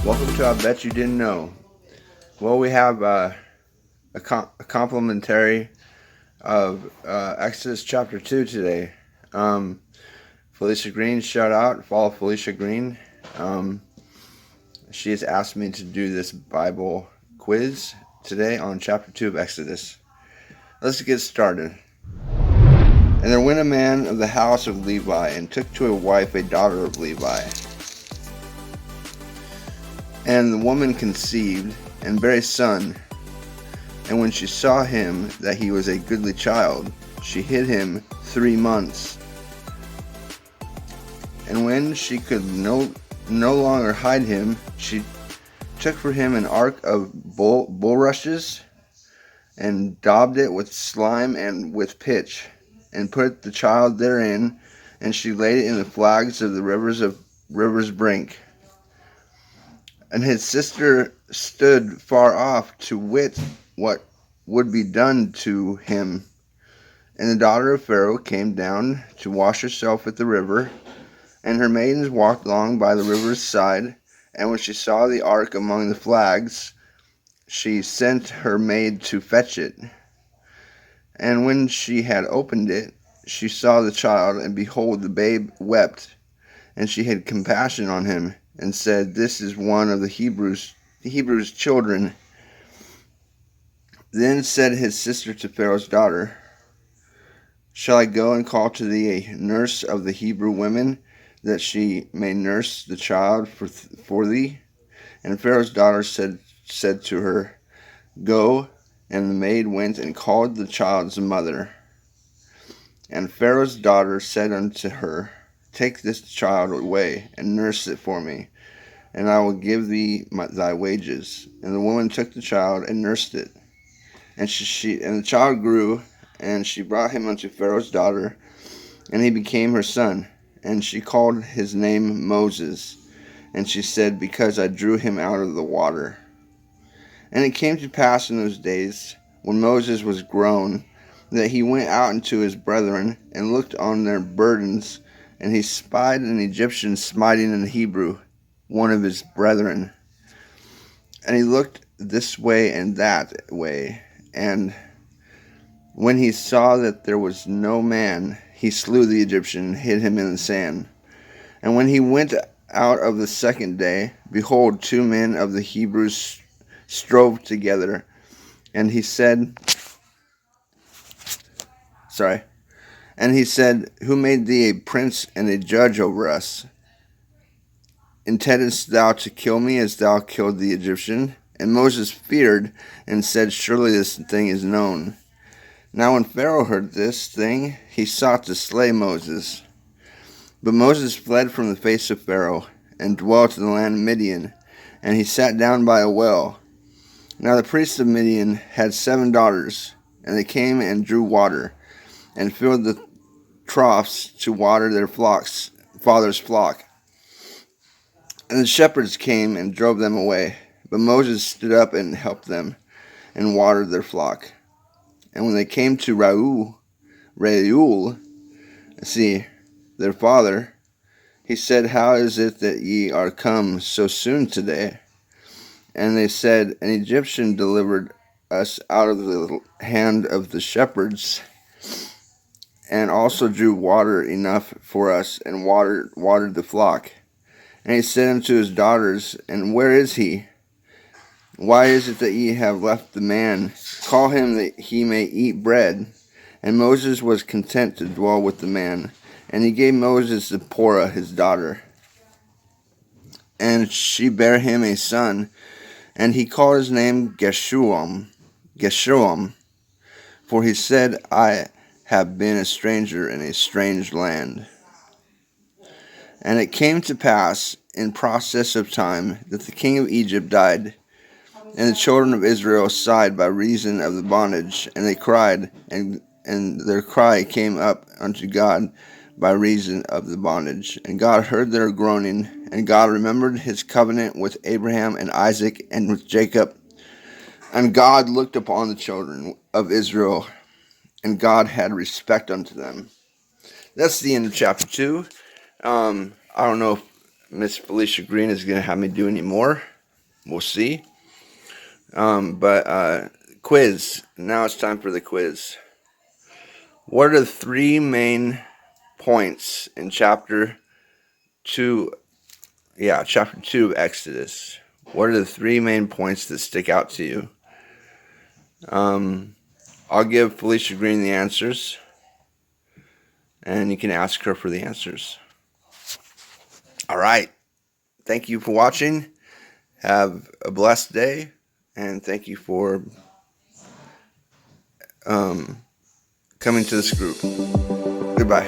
Welcome to I Bet You Didn't Know. Well, we have a complimentary of Exodus chapter 2 today. Felicia Green, shout out. Follow Felicia Green. She has asked me to do this Bible quiz today on chapter 2 of Exodus. Let's get started. And there went a man of the house of Levi and took to a wife a daughter of Levi. And the woman conceived and bare a son. And when she saw him that he was a goodly child, she hid him 3 months. And when she could no longer hide him, she took for him an ark of bulrushes, and daubed it with slime and with pitch, and put the child therein, and she laid it in the flags of the river's brink. And his sister stood far off to wit what would be done to him. And the daughter of Pharaoh came down to wash herself at the river, and her maidens walked along by the river's side. And when she saw the ark among the flags, she sent her maid to fetch it. And when she had opened it, she saw the child, and behold, the babe wept. And she had compassion on him, and said, This is one of the Hebrews' children. Then said his sister to Pharaoh's daughter, Shall I go and call to thee a nurse of the Hebrew women, that she may nurse the child for thee? And Pharaoh's daughter said to her, Go. And the maid went and called the child's mother. And Pharaoh's daughter said unto her, Take this child away, and nurse it for me, and I will give thee thy wages. And the woman took the child and nursed it. And the child grew, and she brought him unto Pharaoh's daughter, and he became her son. And she called his name Moses. And she said, Because I drew him out of the water. And it came to pass in those days, when Moses was grown, that he went out unto his brethren, and looked on their burdens, and he spied an Egyptian smiting an Hebrew, one of his brethren. And he looked this way and that way, and when he saw that there was no man, he slew the Egyptian, and hid him in the sand. And when he went out of the second day, behold, 2 men of the Hebrews strove together, and he said, Who made thee a prince and a judge over us? Intendest thou to kill me as thou killed the Egyptian? And Moses feared, and said, Surely this thing is known. Now when Pharaoh heard this thing, he sought to slay Moses. But Moses fled from the face of Pharaoh, and dwelt in the land of Midian, and he sat down by a well. Now the priests of Midian had 7 daughters, and they came and drew water, and filled the troughs to water their father's flock. And the shepherds came and drove them away. But Moses stood up and helped them, and watered their flock. And when they came to Reuel, their father, he said, How is it that ye are come so soon today? And they said, An Egyptian delivered us out of the hand of the shepherds, and also drew water enough for us, and watered the flock. And he said unto his daughters, And where is he? Why is it that ye have left the man? Call him that he may eat bread. And Moses was content to dwell with the man. And he gave Moses Zipporah his daughter. And she bare him a son, and he called his name Geshulam. For he said, I have been a stranger in a strange land. And it came to pass in process of time that the king of Egypt died, and the children of Israel sighed by reason of the bondage, and they cried, and their cry came up unto God by reason of the bondage. And God heard their groaning, and God remembered his covenant with Abraham and Isaac and with Jacob. And God looked upon the children of Israel, and God had respect unto them. That's the end of chapter 2. I don't know if Miss Felicia Green is going to have me do any more. We'll see. But quiz. Now it's time for the quiz. What are the three main points in chapter 2? Yeah, chapter 2 of Exodus. What are the three main points that stick out to you? I'll give Felicia Green the answers, and you can ask her for the answers. All right. Thank you for watching. Have a blessed day, and thank you for coming to this group. Goodbye.